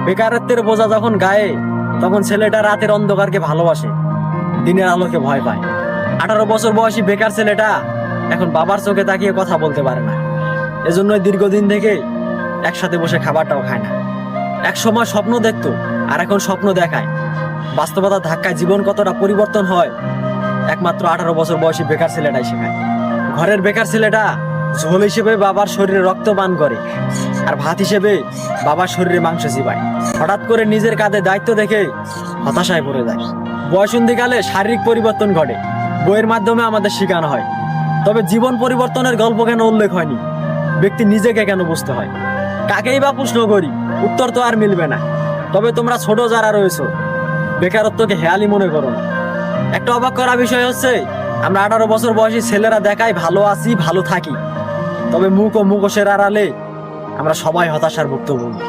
বেকারত্বের বোঝা যখন গায়ে, তখন ছেলেটা রাতের অন্ধকারকে ভালোবাসে, দিনের আলোকে ভয় পায়। 18 বছর বয়সী বেকার ছেলেটা এখন বাবার চোখে তাকিয়ে কথা বলতে পারে না। এজন্যই দীর্ঘদিন থেকে একসাথে বসে খাবারটাও খায় না। এক সময় স্বপ্ন দেখতো, আর এখন স্বপ্ন দেখায়। বাস্তবতার ধাক্কায় জীবন কতটা পরিবর্তন হয় একমাত্র 18 বছর বয়সী বেকার ছেলেটাই শেখায়। ঘরের বেকার ছেলেটা ঝোল হিসেবে বাবার শরীরে রক্ত পান করে, আর ভাত হিসেবে বাবার শরীরে মাংস চিবায়। হঠাৎ করে নিজের কাঁধে দায়িত্ব দেখে হতাশায় পড়ে যায়। বয়সন্ধিকালে শারীরিক পরিবর্তন ঘটে, বইয়ের মাধ্যমে আমাদের শেখানো হয়, তবে জীবন পরিবর্তনের গল্প কেন উল্লেখ হয়নি? ব্যক্তি নিজেকে কেন বুঝতে হয়? কাকেই বা প্রশ্ন করি, উত্তর তো আর মিলবে না। তবে তোমরা ছোট যারা রয়েছো, বেকারত্বকে হেয়ালি মনে করো না। একটা অবাক করা বিষয় হচ্ছে, আমরা 18 বছর বয়সী ছেলেরা দেখাই ভালো আছি, ভালো থাকি, তবে মুখ ও মুখোশের আড়ালে আমরা সবাই হতাশার ভুক্তভোগী।